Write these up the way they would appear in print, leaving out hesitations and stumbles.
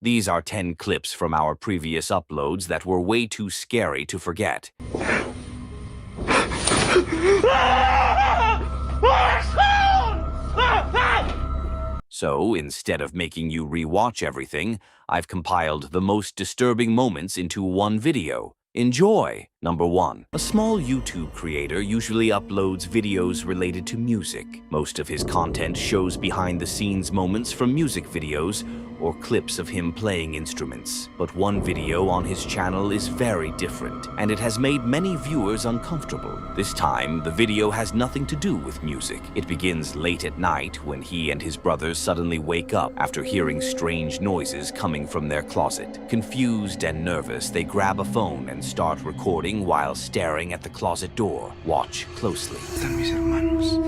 These are 10 clips from our previous uploads that were way too scary to forget. So, instead of making you rewatch everything, I've compiled the most disturbing moments into one video. Enjoy! Number 1. A small YouTube creator usually uploads videos related to music. Most of his content shows behind-the-scenes moments from music videos or clips of him playing instruments. But one video on his channel is very different, and it has made many viewers uncomfortable. This time, the video has nothing to do with music. It begins late at night when he and his brothers suddenly wake up after hearing strange noises coming from their closet. Confused and nervous, they grab a phone and start recording while staring at the closet door. Watch closely. Están mis hermanos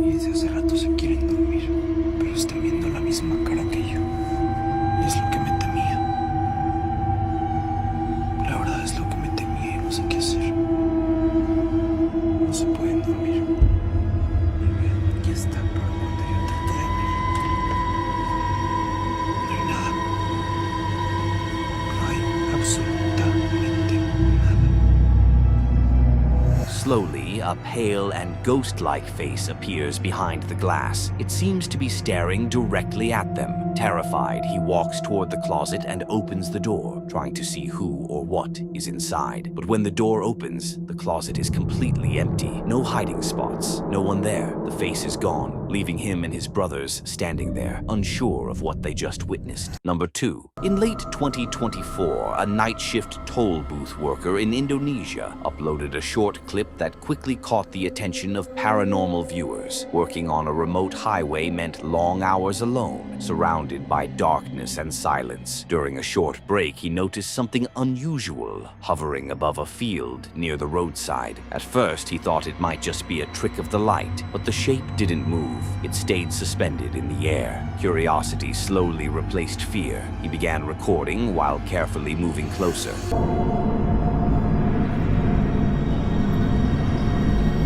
y desde hace rato se quieren dormir, pero están viendo la misma cara que yo. Y es lo que me temía. La verdad es lo que me temía y no sé qué hacer. No se pueden dormir. Y ven, aquí está, pero cuando yo trato de abrir, no hay nada. No hay absolutamente nada. Slowly, a pale and ghost-like face appears behind the glass. It seems to be staring directly at them. Terrified, he walks toward the closet and opens the door, trying to see who or what is inside. But when the door opens, the closet is completely empty. No hiding spots, no one there. The face is gone, leaving him and his brothers standing there, unsure of what they just witnessed. Number 2. In late 2024, a night shift toll booth worker in Indonesia uploaded a short clip that quickly caught the attention of paranormal viewers. Working on a remote highway meant long hours alone, surrounded by darkness and silence. During a short break, he noticed something unusual hovering above a field near the roadside. At first, he thought it might just be a trick of the light, but the shape didn't move. It stayed suspended in the air. Curiosity slowly replaced fear. He began recording while carefully moving closer.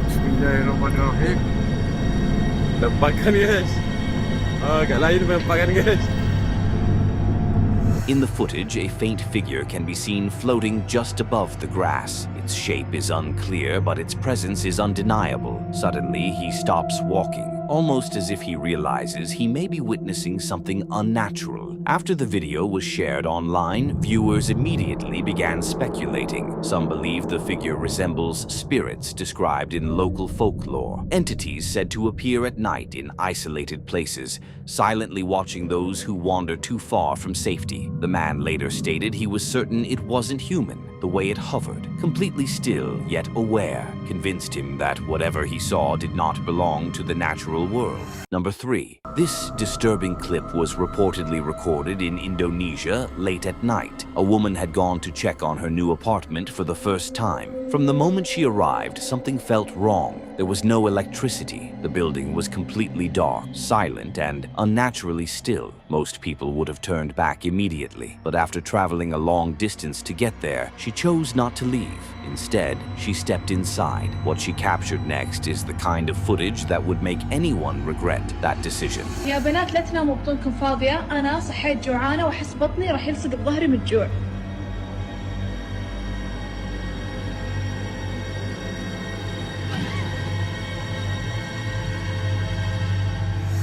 Bismillahirrahmanirrahim. Lempakan guys. Agak lain melepaskan guys. In the footage, a faint figure can be seen floating just above the grass. Its shape is unclear, but its presence is undeniable. Suddenly, he stops walking, almost as if he realizes he may be witnessing something unnatural. After the video was shared online, viewers immediately began speculating. Some believe the figure resembles spirits described in local folklore, entities said to appear at night in isolated places, silently watching those who wander too far from safety. The man later stated he was certain it wasn't human. The way it hovered, completely still yet aware, convinced him that whatever he saw did not belong to the natural world. Number 3. This disturbing clip was reportedly recorded in Indonesia late at night. A woman had gone to check on her new apartment for the first time. From the moment she arrived, something felt wrong. There was no electricity. The building was completely dark, silent, and unnaturally still. Most people would have turned back immediately, but after traveling a long distance to get there, she chose not to leave. Instead, she stepped inside. What she captured next is the kind of footage that would make anyone regret that decision. يا بنات لا تناموا بطونكم فاضية، أنا صحيت جوعانة وأحس بطني راح يلصق بظهري من الجوع.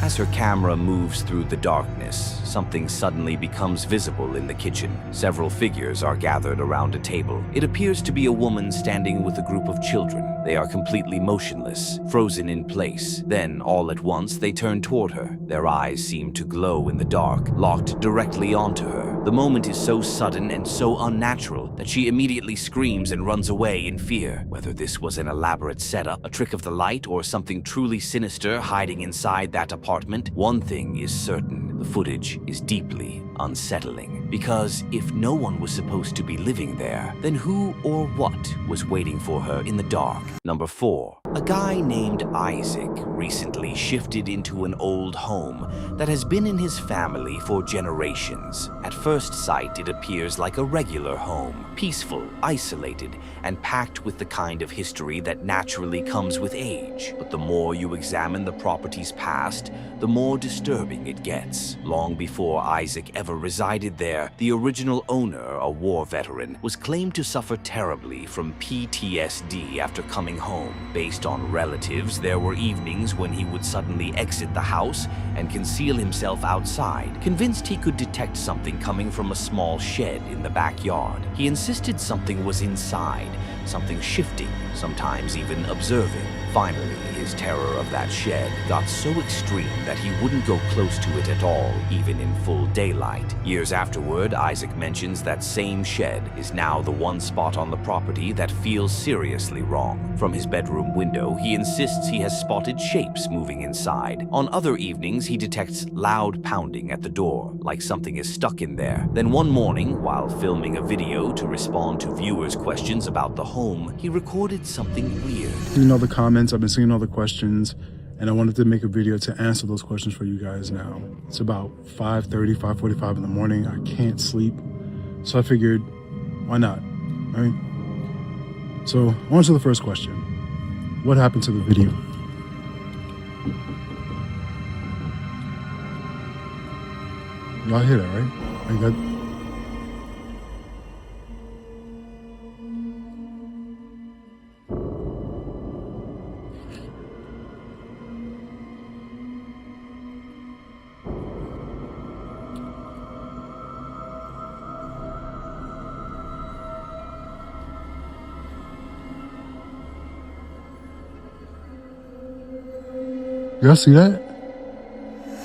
As her camera moves through the darkness, something suddenly becomes visible in the kitchen. Several figures are gathered around a table. It appears to be a woman standing with a group of children. They are completely motionless, frozen in place. Then, all at once, they turn toward her. Their eyes seem to glow in the dark, locked directly onto her. The moment is so sudden and so unnatural that she immediately screams and runs away in fear. Whether this was an elaborate setup, a trick of the light, or something truly sinister hiding inside that apartment, one thing is certain: the footage is deeply unsettling. Because if no one was supposed to be living there, then who or what was waiting for her in the dark? Number 4. A guy named Isaac recently shifted into an old home that has been in his family for generations. At first sight, it appears like a regular home, peaceful, isolated, and packed with the kind of history that naturally comes with age. But the more you examine the property's past, the more disturbing it gets. Long before Isaac ever resided there, the original owner, a war veteran, was claimed to suffer terribly from PTSD after coming home. Based on relatives, there were evenings when he would suddenly exit the house and conceal himself outside, convinced he could detect something coming from a small shed in the backyard. He insisted something was inside, something shifting, sometimes even observing. Finally, his terror of that shed got so extreme that he wouldn't go close to it at all, even in full daylight. Years afterward, Isaac mentions that same shed is now the one spot on the property that feels seriously wrong. From his bedroom window, he insists he has spotted shapes moving inside. On other evenings, he detects loud pounding at the door, like something is stuck in there. Then one morning, while filming a video to respond to viewers' questions about the home, he recorded something weird. You know the comments, I've been seeing all the questions, and I wanted to make a video to answer those questions for you guys now. It's about 5:30, 5:45 in the morning. I can't sleep, so I figured, why not, right? So, on to the first question. What happened to the video? Y'all hear that, right? Like that. Y'all see that?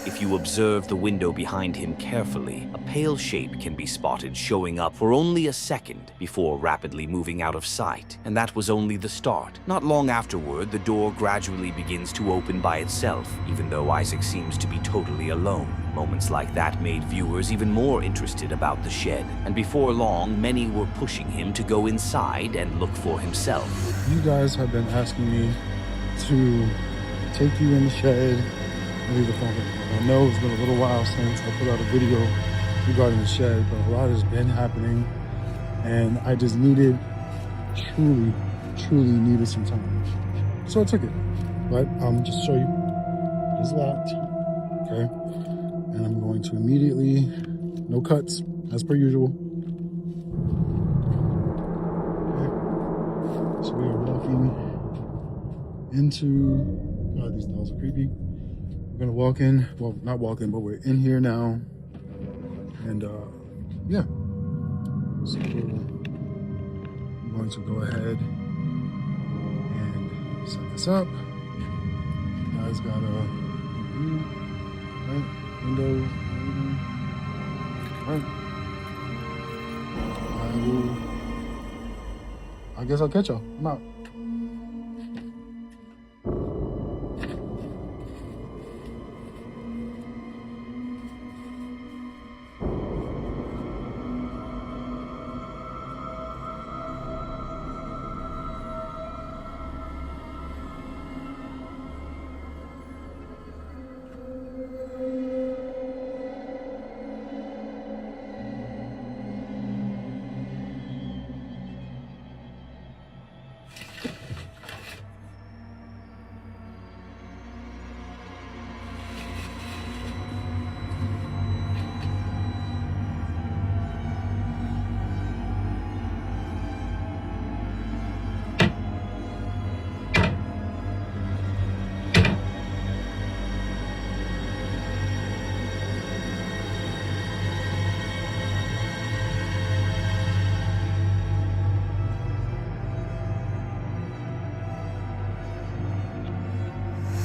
If you observe the window behind him carefully, a pale shape can be spotted showing up for only a second before rapidly moving out of sight. And that was only the start. Not long afterward, the door gradually begins to open by itself, even though Isaac seems to be totally alone. Moments like that made viewers even more interested about the shed. And before long, many were pushing him to go inside and look for himself. You guys have been asking me to take you in the shed and leave the phone. I know it's been a little while since I put out a video regarding the shed, but a lot has been happening, and I just needed, truly needed some time. So I took it. But just show you, it is locked, okay? And I'm going to immediately, no cuts, as per usual. Okay. So we are walking into, God, these dolls are creepy. We're gonna walk in, well, not walk in, but we're in here now. And yeah. So I'm going to go ahead and set this up. You guys got a view, right? Windows, right? I guess I'll catch y'all. I'm out.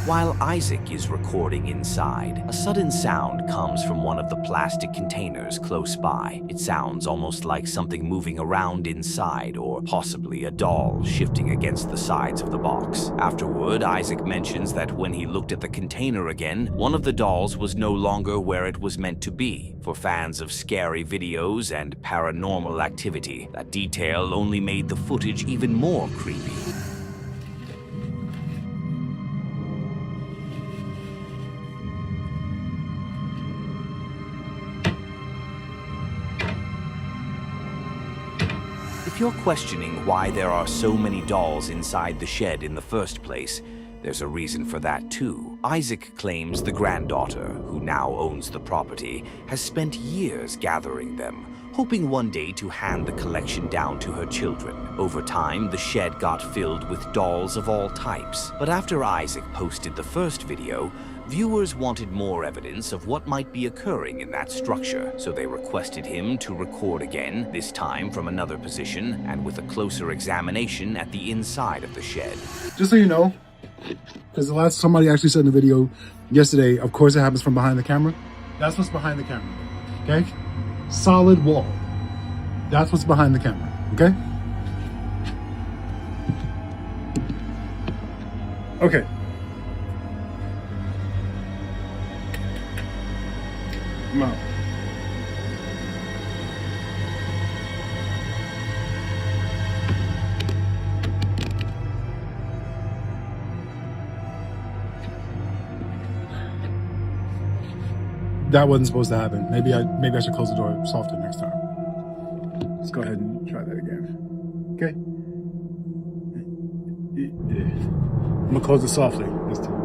While Isaac is recording inside, a sudden sound comes from one of the plastic containers close by. It sounds almost like something moving around inside, or possibly a doll shifting against the sides of the box. Afterward, Isaac mentions that when he looked at the container again, one of the dolls was no longer where it was meant to be. For fans of scary videos and paranormal activity, that detail only made the footage even more creepy. If you're questioning why there are so many dolls inside the shed in the first place, there's a reason for that too. Isaac claims the granddaughter, who now owns the property, has spent years gathering them, hoping one day to hand the collection down to her children. Over time, the shed got filled with dolls of all types. But after Isaac posted the first video, viewers wanted more evidence of what might be occurring in that structure, so they requested him to record again, this time from another position and with a closer examination at the inside of the shed. Just so you know, because somebody actually said in the video yesterday, of course it happens from behind the camera. That's what's behind the camera, okay? Solid wall. That's what's behind the camera, okay? Okay. I'm out. That wasn't supposed to happen. Maybe I should close the door softer next time. Let's go ahead and try that again. Okay? I'm gonna close it softly this time.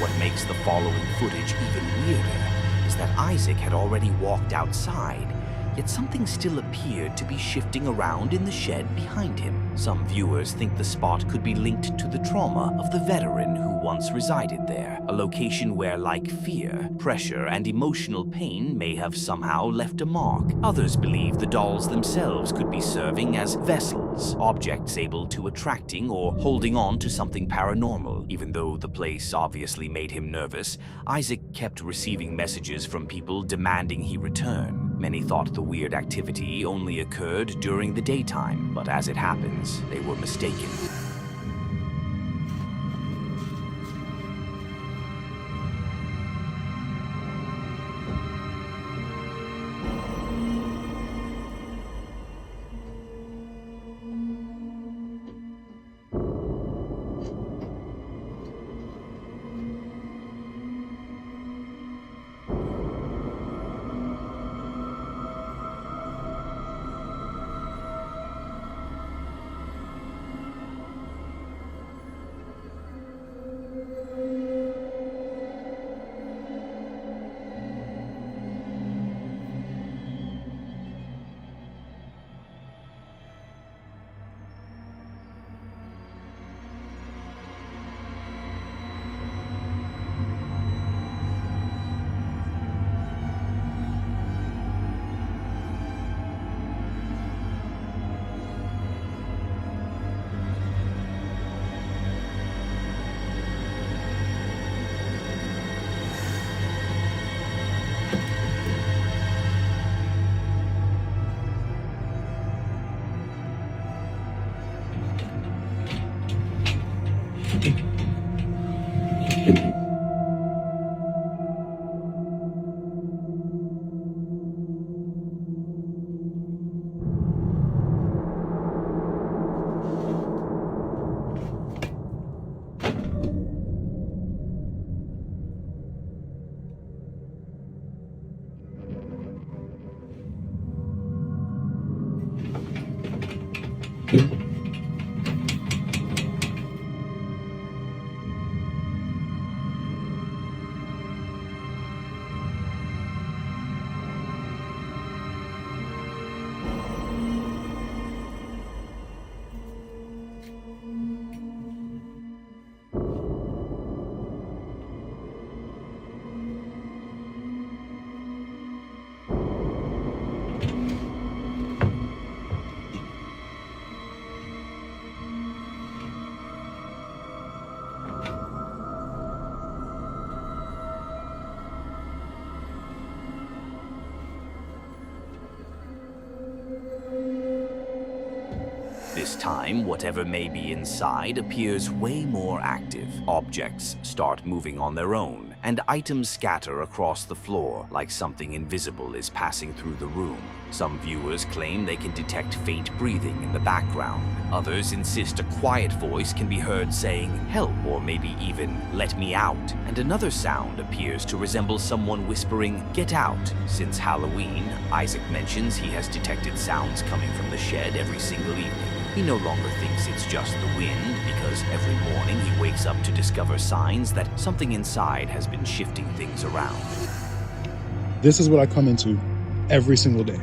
What makes the following footage even weirder is that Isaac had already walked outside, yet something still appeared to be shifting around in the shed behind him. Some viewers think the spot could be linked to the trauma of the veteran who once resided there, a location where, like fear, pressure, and emotional pain may have somehow left a mark. Others believe the dolls themselves could be serving as vessels, objects able to attracting or holding on to something paranormal. Even though the place obviously made him nervous, Isaac kept receiving messages from people demanding he return. Many thought the weird activity only occurred during the daytime, but as it happens, they were mistaken. This time, whatever may be inside appears way more active. Objects start moving on their own, and items scatter across the floor like something invisible is passing through the room. Some viewers claim they can detect faint breathing in the background. Others insist a quiet voice can be heard saying, "Help," or maybe even, "Let me out." And another sound appears to resemble someone whispering, "Get out." Since Halloween, Isaac mentions he has detected sounds coming from the shed every single evening. He no longer thinks it's just the wind, because every morning he wakes up to discover signs that something inside has been shifting things around. This is what I come into every single day.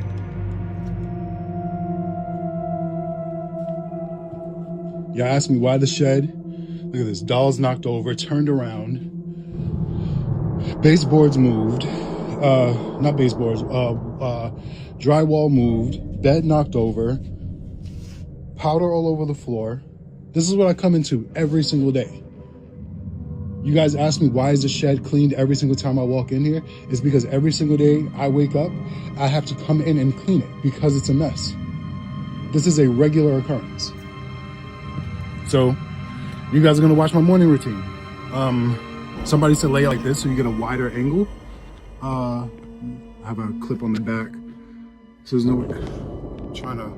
You ask me why the shed? Look at this, dolls knocked over, turned around, baseboards moved, not baseboards, drywall moved, bed knocked over, powder all over the floor. This is what I come into every single day. You guys ask me why is the shed cleaned every single time I walk in here? It's because every single day I wake up, I have to come in and clean it because it's a mess. This is a regular occurrence. So you guys are gonna watch my morning routine. Somebody said lay it like this so you get a wider angle. I have a clip on the back, so there's no way. I'm trying to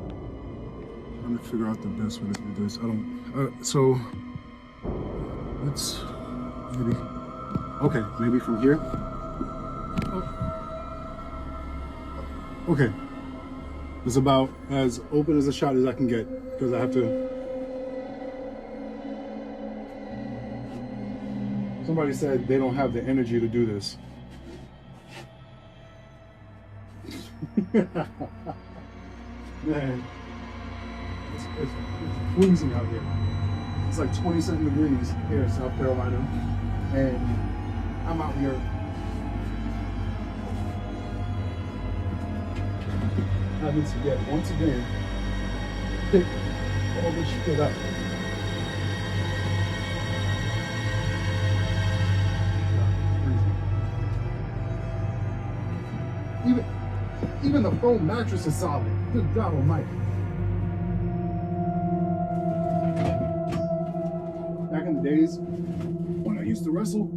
figure out the best way to do this. So let's maybe, okay, maybe from here. Okay, it's about as open as a shot as I can get because I have to. Somebody said they don't have the energy to do this. Man, it's freezing out here. It's like 27 degrees here in South Carolina, and I'm out here. Having to get, once again, pick all this shit up. Even the foam mattress is solid. Good God almighty. Back in the days when I used to wrestle,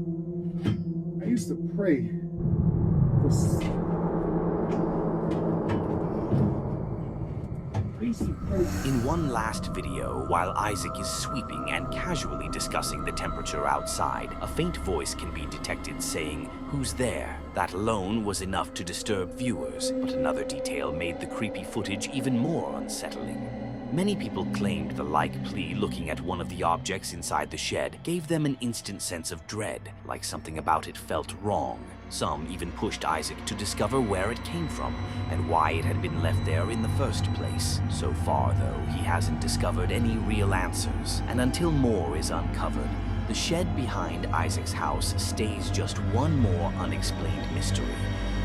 I used to pray for... In one last video, while Isaac is sweeping and casually discussing the temperature outside, a faint voice can be detected saying, "Who's there?" That alone was enough to disturb viewers, but another detail made the creepy footage even more unsettling. Many people claimed the like plea looking at one of the objects inside the shed gave them an instant sense of dread, like something about it felt wrong. Some even pushed Isaac to discover where it came from and why it had been left there in the first place. So far, though, he hasn't discovered any real answers, and until more is uncovered, the shed behind Isaac's house stays just one more unexplained mystery,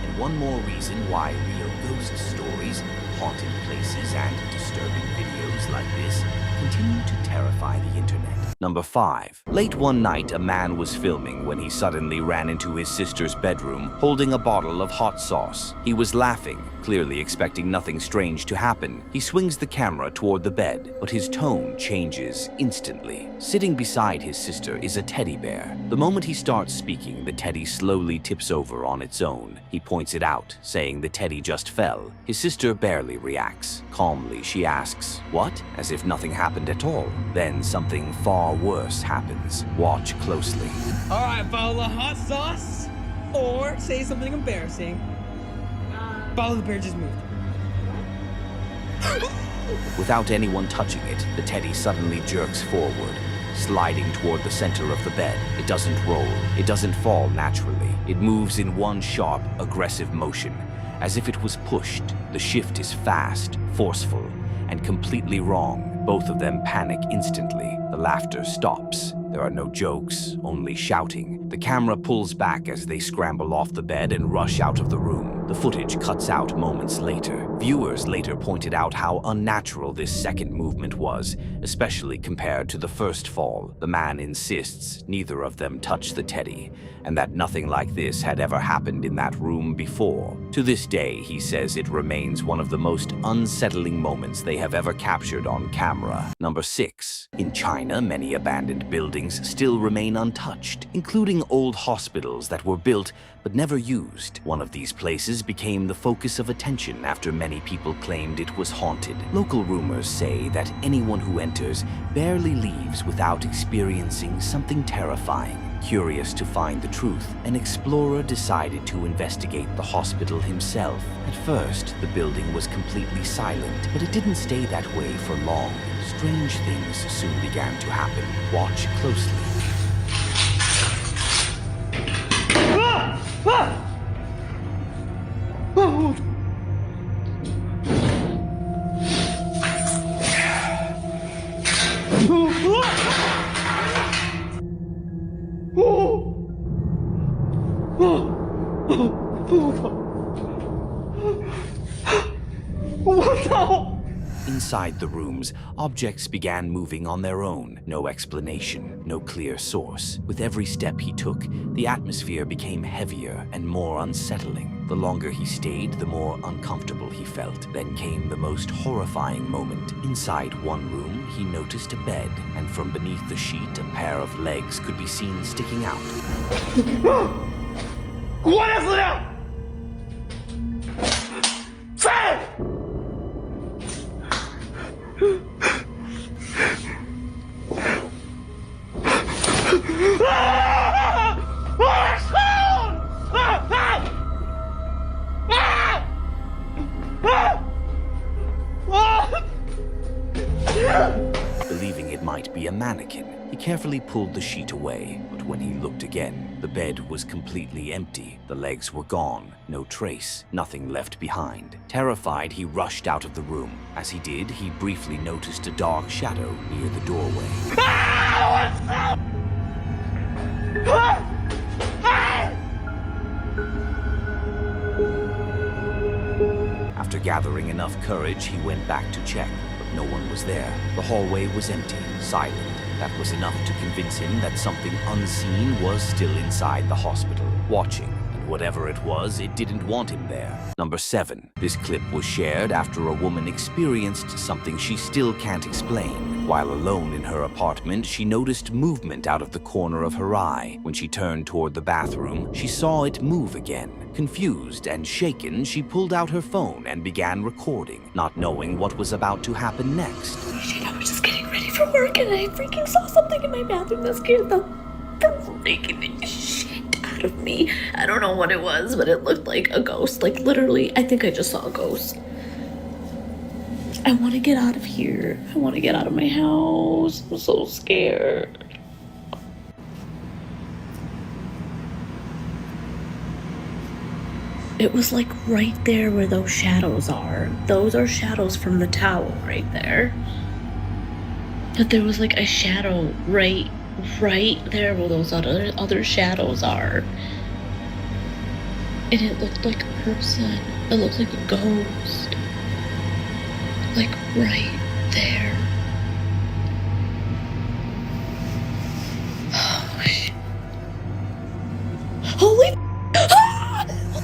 and one more reason why real ghost stories, haunted places, and disturbing videos like this continue to terrify the internet. Number 5. Late one night, a man was filming when he suddenly ran into his sister's bedroom holding a bottle of hot sauce. He was laughing, clearly expecting nothing strange to happen. He swings the camera toward the bed, but his tone changes instantly. Sitting beside his sister is a teddy bear. The moment he starts speaking, the teddy slowly tips over on its own. He points it out, saying the teddy just fell. His sister barely reacts. Calmly, she asks, "What?" as if nothing happened at all. Then something far worse happens. Watch closely. All right, bottle of hot sauce, or say something embarrassing. Bottle of the bear just moved. Without anyone touching it, the teddy suddenly jerks forward, sliding toward the center of the bed. It doesn't roll. It doesn't fall naturally. It moves in one sharp, aggressive motion, as if it was pushed. The shift is fast, forceful, and completely wrong. Both of them panic instantly. The laughter stops. There are no jokes, only shouting. The camera pulls back as they scramble off the bed and rush out of the room. The footage cuts out moments later. Viewers later pointed out how unnatural this second movement was, especially compared to the first fall. The man insists neither of them touched the teddy, and that nothing like this had ever happened in that room before. To this day, he says it remains one of the most unsettling moments they have ever captured on camera. Number 6. In China, many abandoned buildings still remain untouched, including old hospitals that were built but never used. One of these places became the focus of attention after many people claimed it was haunted. Local rumors say that anyone who enters barely leaves without experiencing something terrifying. Curious to find the truth, an explorer decided to investigate the hospital himself. At first, the building was completely silent, but it didn't stay that way for long. Strange things soon began to happen. Watch closely. Inside the rooms, objects began moving on their own. No explanation, no clear source. With every step he took, the atmosphere became heavier and more unsettling. The longer he stayed, the more uncomfortable he felt. Then came the most horrifying moment. Inside one room, he noticed a bed, and from beneath the sheet, a pair of legs could be seen sticking out. Believing it might be a mannequin, he carefully pulled the sheet away, but when he looked again, the bed was completely empty. The legs were gone, no trace, nothing left behind. Terrified, he rushed out of the room. As he did, he briefly noticed a dark shadow near the doorway. After gathering enough courage, he went back to check, but no one was there. The hallway was empty, silent. That was enough to convince him that something unseen was still inside the hospital, watching. And whatever it was, it didn't want him there. Number 7. This clip was shared after a woman experienced something she still can't explain. While alone in her apartment, she noticed movement out of the corner of her eye. When she turned toward the bathroom, she saw it move again. Confused and shaken, she pulled out her phone and began recording, not knowing what was about to happen next. Shit, I was just getting ready for work and I freaking saw something in my bathroom that scared the freaking shit out of me. I don't know what it was, but it looked like a ghost. Like literally, I think I just saw a ghost. I want to get out of here. I want to get out of my house. I'm so scared. It was like right there where those shadows are. Those are shadows from the towel right there. But there was like a shadow right there where those other shadows are. And it looked like a person. It looked like a ghost. Like right there. Oh shit. Holy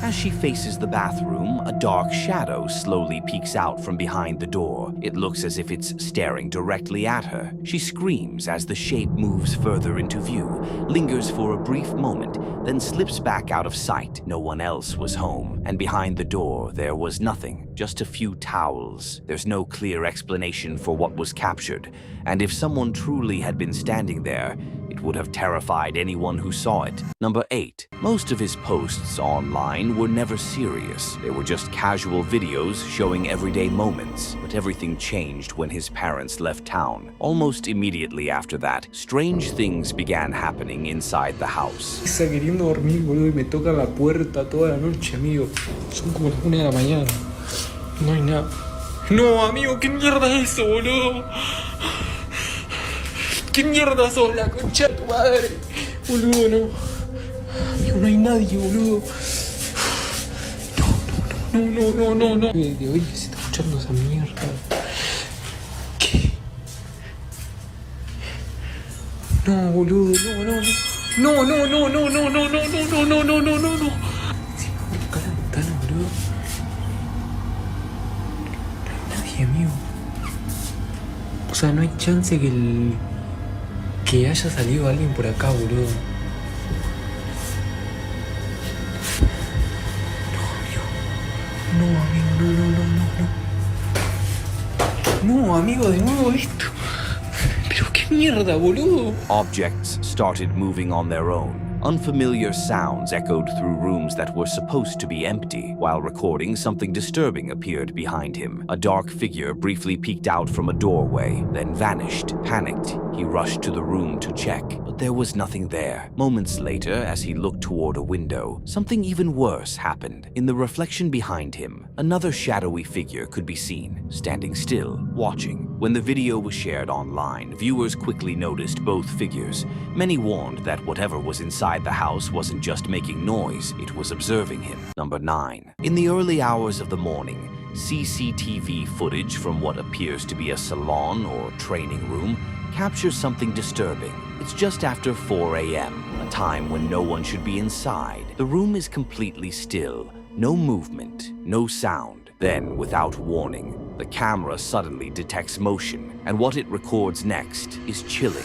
As she faces the bathroom, a dark shadow slowly peeks out from behind the door. It looks as if it's staring directly at her. She screams as the shape moves further into view, lingers for a brief moment, then slips back out of sight. No one else was home, and behind the door there was nothing, just a few towels. There's no clear explanation for what was captured, and if someone truly had been standing there, it would have terrified anyone who saw it. Number 8. Most of his posts online were never serious. They were just casual videos showing everyday moments. But everything changed when his parents left town. Almost immediately after that, strange things began happening inside the house. Está queriendo dormir, boludo, y me toca la puerta toda la noche, amigo. Son como las 1 de la mañana. No hay nada. No, amigo, ¿qué mierda es eso, boludo? ¿Qué mierda sos, la concha de tu madre? Boludo, no. Amigo, no hay nadie, boludo. No. De hoy se está escuchando esa mierda. ¿Qué? No, boludo, no. No. Si me voy a buscar la ventana, boludo. No hay nadie, amigo. O sea, no hay chance que haya salido alguien por acá, boludo. No, amigo, de nuevo esto. Pero qué mierda, boludo. Objects started moving on their own. Unfamiliar sounds echoed through rooms that were supposed to be empty. While recording, something disturbing appeared behind him. A dark figure briefly peeked out from a doorway, then vanished. Panicked, he rushed to the room to check, but there was nothing there. Moments later, as he looked toward a window, something even worse happened. In the reflection behind him, another shadowy figure could be seen, standing still, watching. When the video was shared online, viewers quickly noticed both figures. Many warned that whatever was inside the house wasn't just making noise, it was observing him. Number 9. In the early hours of the morning, CCTV footage from what appears to be a salon or training room captures something disturbing. It's just after 4 a.m., a time when no one should be inside. The room is completely still, no movement, no sound. Then, without warning, the camera suddenly detects motion, and what it records next is chilling.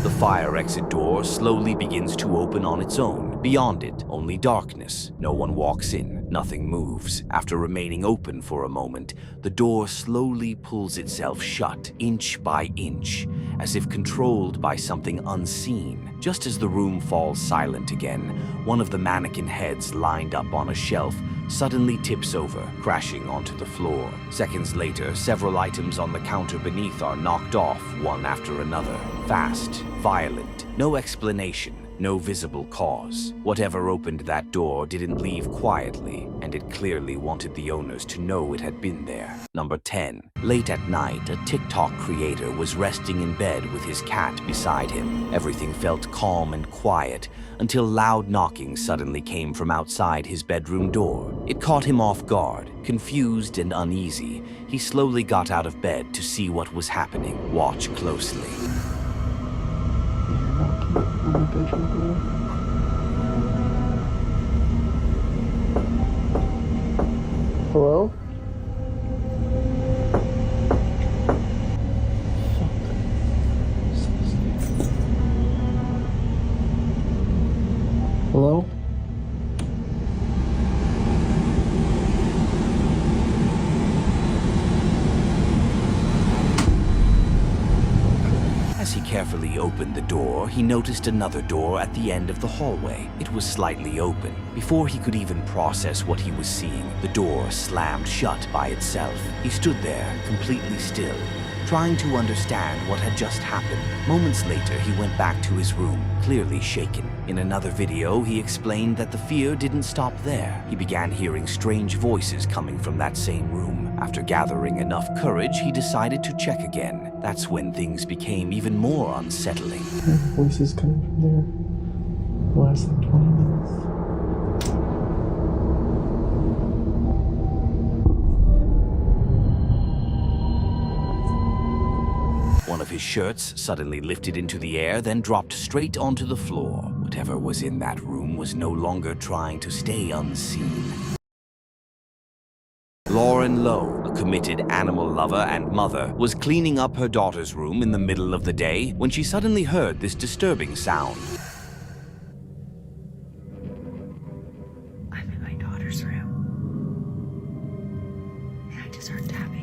The fire exit door slowly begins to open on its own. Beyond it, only darkness. No one walks in. Nothing moves. After remaining open for a moment, the door slowly pulls itself shut, inch by inch, as if controlled by something unseen. Just as the room falls silent again, one of the mannequin heads lined up on a shelf suddenly tips over, crashing onto the floor. Seconds later, several items on the counter beneath are knocked off, one after another. Fast, violent, no explanation, no visible cause. Whatever opened that door didn't leave quietly, and it clearly wanted the owners to know it had been there. Number 10. Late at night, a TikTok creator was resting in bed with his cat beside him. Everything felt calm and quiet, until loud knocking suddenly came from outside his bedroom door. It caught him off guard. Confused and uneasy, he slowly got out of bed to see what was happening. Watch closely. On the bedroom door. Hello? Hello? As he carefully opened the door, he noticed another door at the end of the hallway. It was slightly open. Before he could even process what he was seeing, the door slammed shut by itself. He stood there, completely still, trying to understand what had just happened. Moments later, he went back to his room, clearly shaken. In another video, he explained that the fear didn't stop there. He began hearing strange voices coming from that same room. After gathering enough courage, he decided to check again. That's when things became even more unsettling. Voices coming from there. The last like 20 minutes. One of his shirts suddenly lifted into the air, then dropped straight onto the floor. Whatever was in that room home was no longer trying to stay unseen. Lauren Lowe, a committed animal lover and mother, was cleaning up her daughter's room in the middle of the day when she suddenly heard this disturbing sound. I'm in my daughter's room. And I just heard tapping.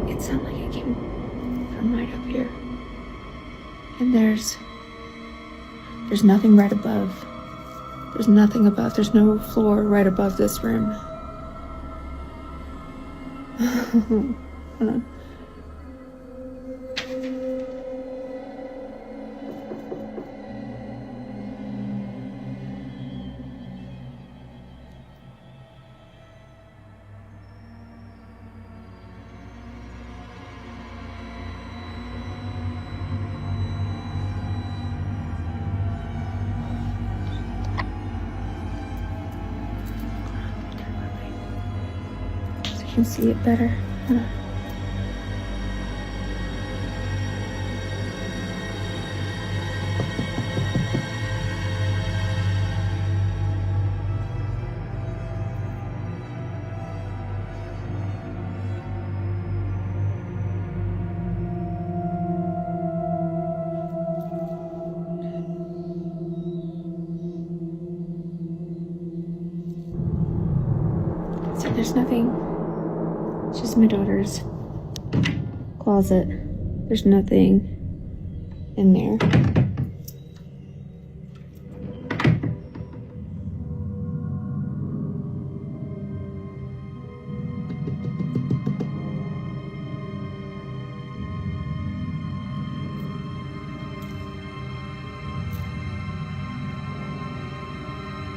It sounded like it came from right up here. And there's nothing right above. There's nothing above. There's no floor right above this room. Hold on. So you can see it better. Hold on. So there's nothing. It's just my daughter's closet. There's nothing in there.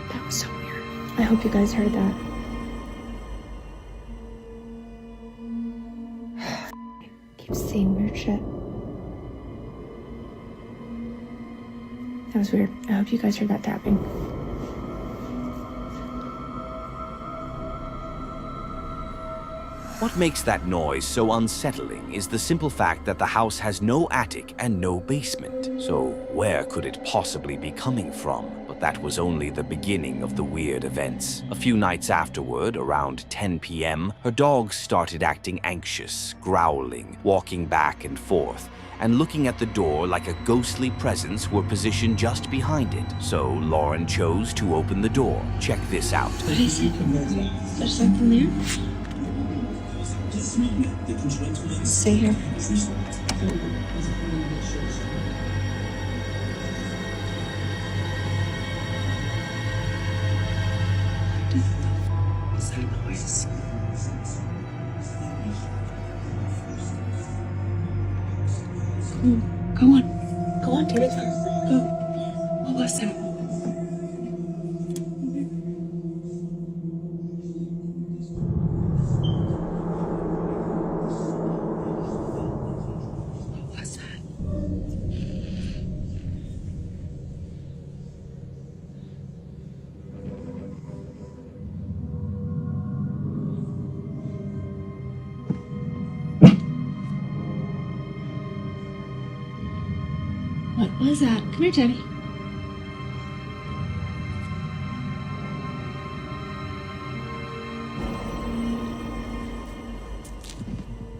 That was so weird. I hope you guys heard that. Keep seeing weird shit. That was weird. I hope you guys heard that tapping. What makes that noise so unsettling is the simple fact that the house has no attic and no basement. So where could it possibly be coming from? But that was only the beginning of the weird events. A few nights afterward, around 10 p.m., her dogs started acting anxious, growling, walking back and forth, and looking at the door like a ghostly presence were positioned just behind it. So Lauren chose to open the door. Check this out. What is it? Is there something there? Stay here. Go on. Go on, David. Go. What was that? What was that? What was that? Come here, Teddy.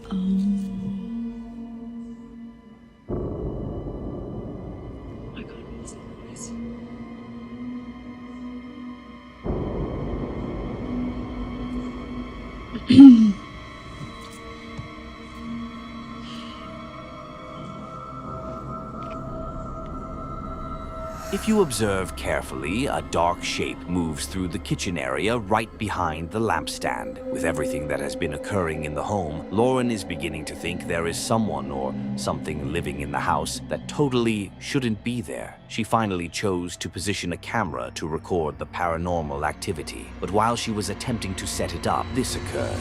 Oh my God, what was that noise? If you observe carefully, a dark shape moves through the kitchen area right behind the lampstand. With everything that has been occurring in the home, Lauren is beginning to think there is someone or something living in the house that totally shouldn't be there. She finally chose to position a camera to record the paranormal activity. But while she was attempting to set it up, this occurred.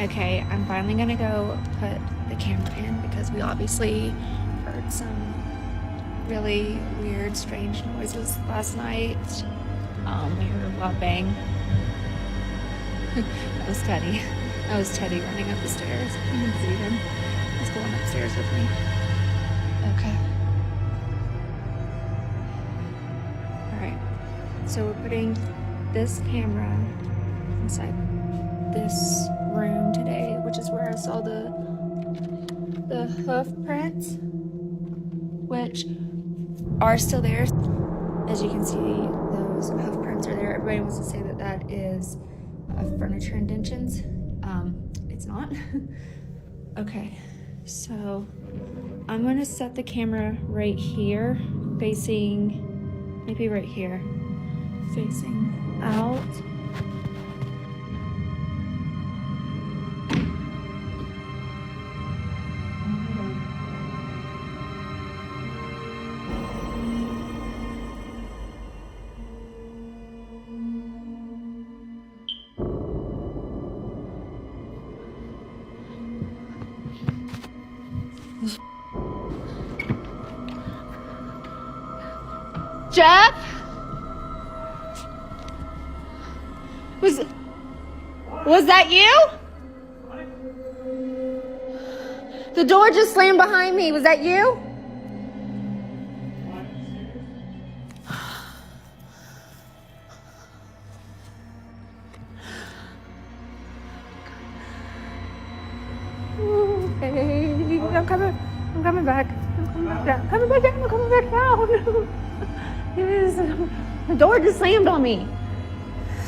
Okay, I'm finally gonna go put the camera in because we obviously heard some really weird, strange noises last night. We heard a loud bang. That was Teddy. That was Teddy running up the stairs. You can see him. He's going upstairs with me. Okay. Alright. So we're putting this camera inside this room today, which is where I saw the hoof prints, which are still there. As you can see, those hoof prints are there. Everybody wants to say that that is furniture indentions. It's not. Okay, so I'm gonna set the camera right here, facing, maybe right here, facing out. Jeff? Was that you? The door just slammed behind me. Was that you? Okay. I'm coming back. I'm coming back down. I'm coming back down. Yes. The door just slammed on me.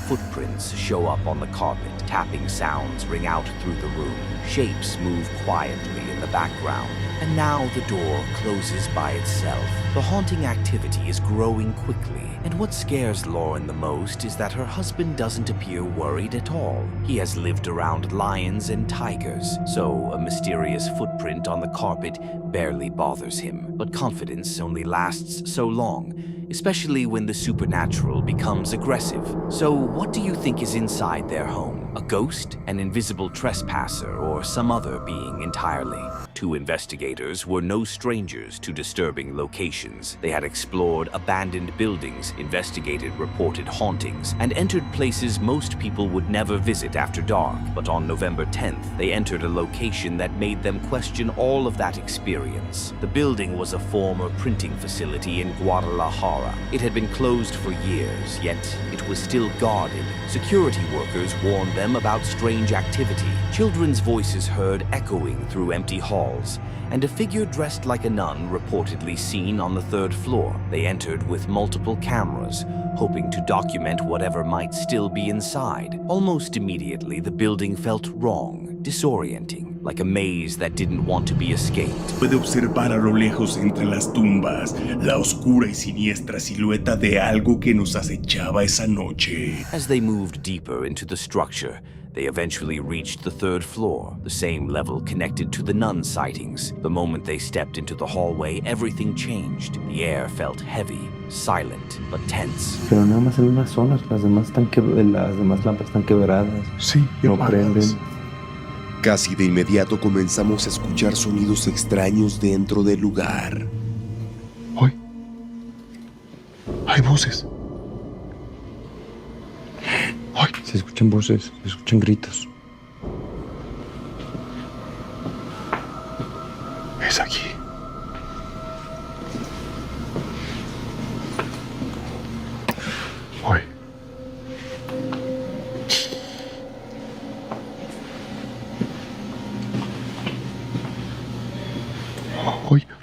Footprints show up on the carpet. Tapping sounds ring out through the room. Shapes move quietly in the background. And now the door closes by itself. The haunting activity is growing quickly. And what scares Lauren the most is that her husband doesn't appear worried at all. He has lived around lions and tigers, so a mysterious footprint on the carpet barely bothers him. But confidence only lasts so long, especially when the supernatural becomes aggressive. So what do you think is inside their home? A ghost, an invisible trespasser, or some other being entirely? Two investigators were no strangers to disturbing locations. They had explored abandoned buildings, investigated reported hauntings, and entered places most people would never visit after dark. But on November 10th, they entered a location that made them question all of that experience. The building was a former printing facility in Guadalajara. It had been closed for years, yet it was still guarded. Security workers warned them about strange activity. Children's voices heard echoing through empty halls, and a figure dressed like a nun reportedly seen on the third floor. They entered with multiple cameras, hoping to document whatever might still be inside. Almost immediately, the building felt wrong, disorienting, like a maze that didn't want to be escaped. Puede observar a lo lejos entre las tumbas la oscura y siniestra silueta de algo que nos acechaba esa noche. As they moved deeper into the structure, they eventually reached the third floor, the same level connected to the nun sightings. The moment they stepped into the hallway, everything changed. The air felt heavy, silent, but tense. Pero nada más en unas zonas, las demás lámparas están quebradas. Sí, no prenden. Casi de inmediato comenzamos a escuchar sonidos extraños dentro del lugar. Hoy hay voces. Se escuchan voces, se escuchan gritos. Es aquí. Hoy.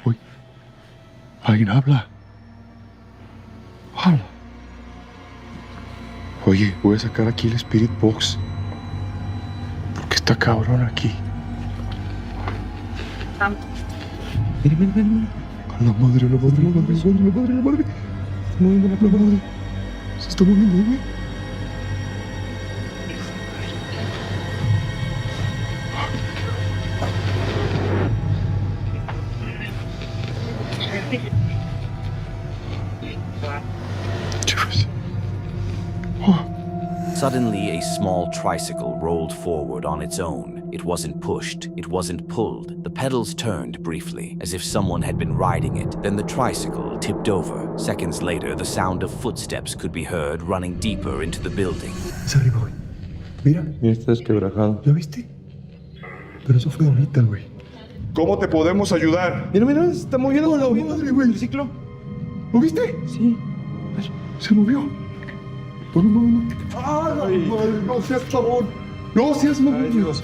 Hoy. Alguien habla. Habla. Oye, voy a sacar aquí el Spirit Box. Porque está cabrón aquí. Mira. A la madre. Se está moviendo la madre. Se está moviendo, güey. Suddenly, a small tricycle rolled forward on its own. It wasn't pushed, it wasn't pulled. The pedals turned briefly, as if someone had been riding it. Then the tricycle tipped over. Seconds later, the sound of footsteps could be heard running deeper into the building. Es arriba, güey. Mira. Mira, está desquebrajado. ¿Ya viste? Pero eso fue ahorita, güey. ¿Cómo te podemos ayudar? Mira, mira, se está moviendo ¡Oh, la madre, güey! el ciclo. ¿Lo viste? Sí. Se movió. No. ¡Ay, madre! ¡No seas mamón! ¡No seas mamón! Ay, Dios.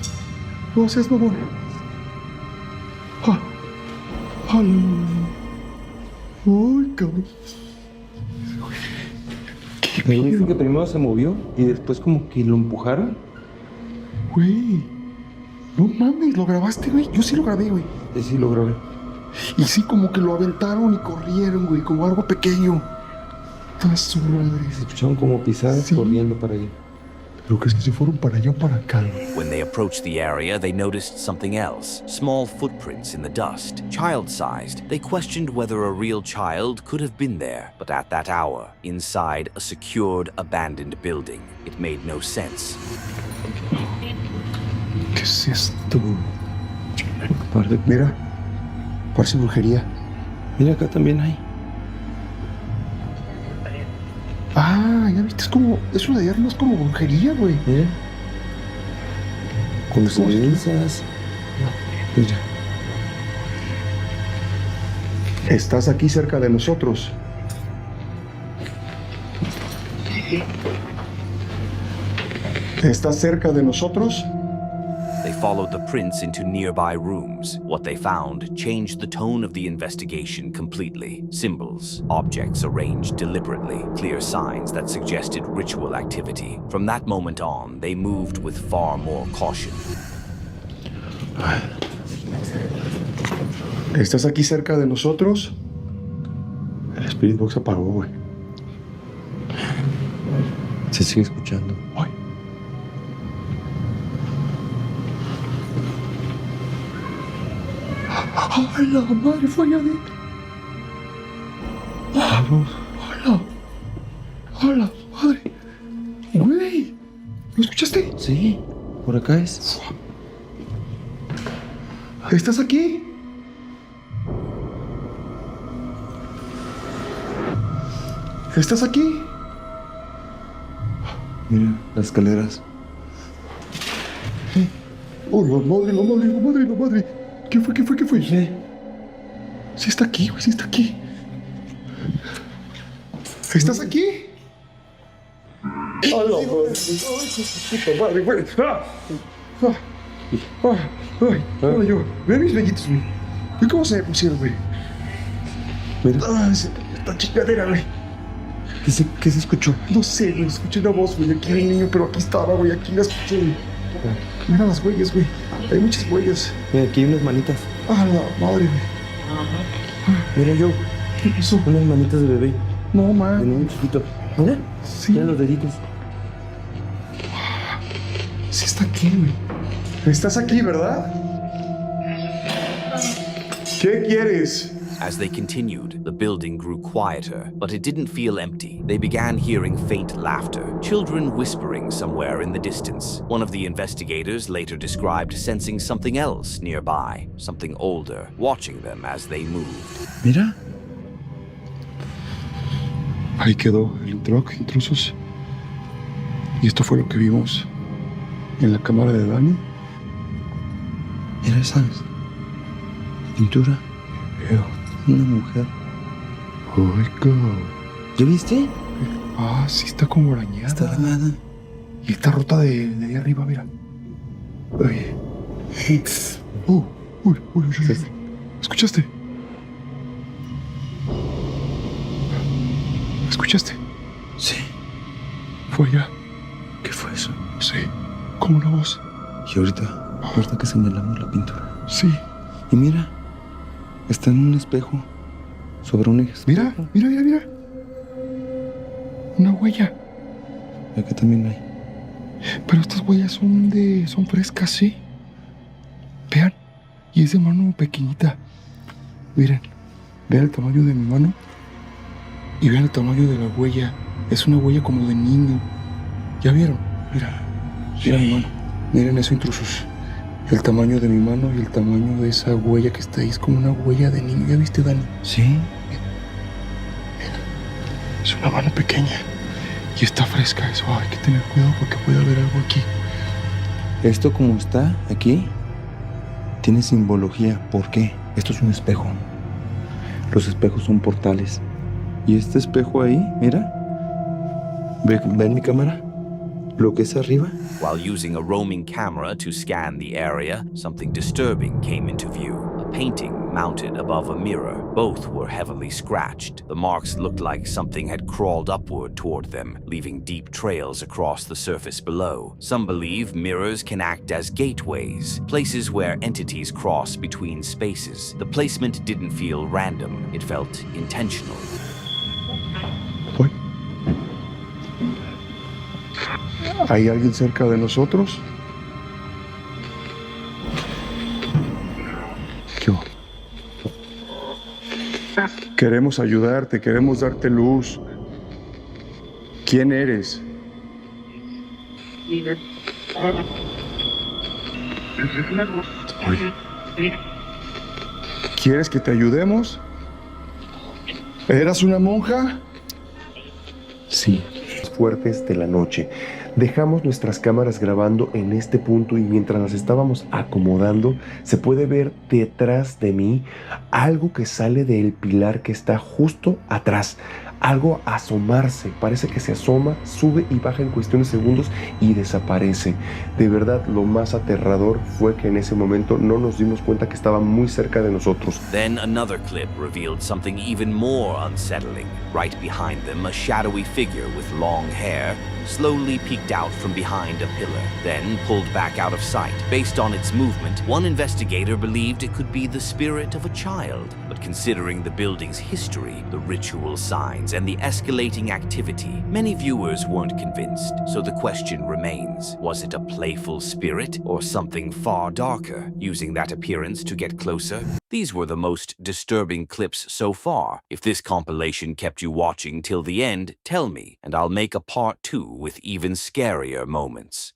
¡No seas mamón! ¡Ah! ¡Ah, ¡Ay, cabrón! Me dice que primero se movió y después como que lo empujaron. Güey, no mames, ¿lo grabaste, güey? Yo sí lo grabé, güey. Sí, lo grabé. Y sí, como que lo aventaron y corrieron, güey, como algo pequeño. Toda su madre. Se escucharon como pisadas corriendo para allá. Pero que es que se fueron para allá o para acá, güey. When they approached the area, they noticed something else. Small footprints in the dust. Child-sized, they questioned whether a real child could have been there. But at that hour, inside a secured, abandoned building, it made no sense. ¿Qué es esto? Mira, parece brujería. Mira, acá también hay. Ah, ya viste, es como... Eso de allá no es como brujería, güey. Mira. Con las cenizas. Mira. Estás aquí cerca de nosotros. ¿Estás cerca de nosotros? They followed the prints into nearby rooms. What they found changed the tone of the investigation completely. Symbols, objects arranged deliberately, clear signs that suggested ritual activity. From that moment on, they moved with far more caution. ¿Estás aquí cerca de nosotros? El Spirit Box apagó, güey. Se sigue escuchando. Ay. ¡Ay, la madre! Fue allá adentro. Vamos. ¡Hola! ¡Hola, madre! ¡Güey! ¿Lo escuchaste? Sí, por acá es. ¿Estás aquí? ¿Estás aquí? Mira, las escaleras. ¡Oh, la madre! ¿Qué fue? ¿Qué? Sí está aquí, güey, sí está aquí. ¿Estás aquí? ¡Ay, madre, güey! ¡Ay, yo! Ve mis vellitos, güey. ¿Ve cómo se me pusieron, güey? Mira. Esta chingadera, güey. ¿Qué se escuchó? No sé, güey, escuché una voz, güey. Aquí hay un niño, pero aquí estaba, güey. Aquí la escuché, güey. Mira las huellas, güey. Hay muchas huellas. Mira, aquí hay unas manitas. ¡Ah, la madre, güey! Mira yo. ¿Qué pasó? Unas manitas de bebé. No, De man. niño chiquito. Mira. Sí. Mira los deditos. Sí está aquí, güey. Estás aquí, ¿verdad? ¿Qué quieres? As they continued, the building grew quieter, but it didn't feel empty. They began hearing faint laughter, children whispering somewhere in the distance. One of the investigators later described sensing something else nearby, something older, watching them as they moved. Mira. Ahí quedó el intrusos. Y esto fue lo que vimos en la cámara de Dani. Mira esa pintura. Una mujer. Ay, cabrón. ¿Ya viste? Ah, sí está como arañada. Está arañada. Y está rota de ahí arriba, mira. Ay. Uy. ¿Escuchaste? ¿Escuchaste? Sí. Fue allá. ¿Qué fue eso? Sí. Como una voz. Y ahorita que señalamos la pintura. Sí. Y mira. Está en un espejo. Sobre un espejo. Mira. Una huella. Acá también hay. Pero estas huellas son frescas, ¿sí? Vean. Y es de mano pequeñita. Miren. Vean el tamaño de mi mano. Y vean el tamaño de la huella. Es una huella como de niño. ¿Ya vieron? Mira mi mano. Miren eso, intrusos. El tamaño de mi mano y el tamaño de esa huella que está ahí es como una huella de niño. ¿Ya viste, Dani? Sí. Es una mano pequeña y está fresca. Eso hay que tener cuidado porque puede haber algo aquí. Esto como está aquí tiene simbología. ¿Por qué? Esto es un espejo. Los espejos son portales. Y este espejo ahí, mira. ¿Ven mi cámara? Lo que es arriba. While using a roaming camera to scan the area, something disturbing came into view. A painting mounted above a mirror. Both were heavily scratched. The marks looked like something had crawled upward toward them, leaving deep trails across the surface below. Some believe mirrors can act as gateways, places where entities cross between spaces. The placement didn't feel random, it felt intentional. Voy. ¿Hay alguien cerca de nosotros? ¿Qué hubo? Queremos ayudarte, queremos darte luz. ¿Quién eres? ¿Quieres que te ayudemos? ¿Eras una monja? Sí. Fuertes de la noche. Dejamos nuestras cámaras grabando en este punto y mientras las estábamos acomodando, se puede ver detrás de mí algo que sale del pilar que está justo atrás. Algo asomarse, parece que se asoma, sube y baja en cuestión de segundos y desaparece. De verdad, lo más aterrador fue que en ese momento no nos dimos cuenta que estaba muy cerca de nosotros. Then another clip revealed something even more unsettling. Right behind them, a shadowy figure with long hair slowly peeked out from behind a pillar, then pulled back out of sight. Based on its movement, one investigator believed it could be the spirit of a child. But considering the building's history, the ritual signs, and the escalating activity, many viewers weren't convinced. So the question remains, was it a playful spirit or something far darker, using that appearance to get closer? These were the most disturbing clips so far. If this compilation kept you watching till the end, tell me, and I'll make a part 2 with even scarier moments.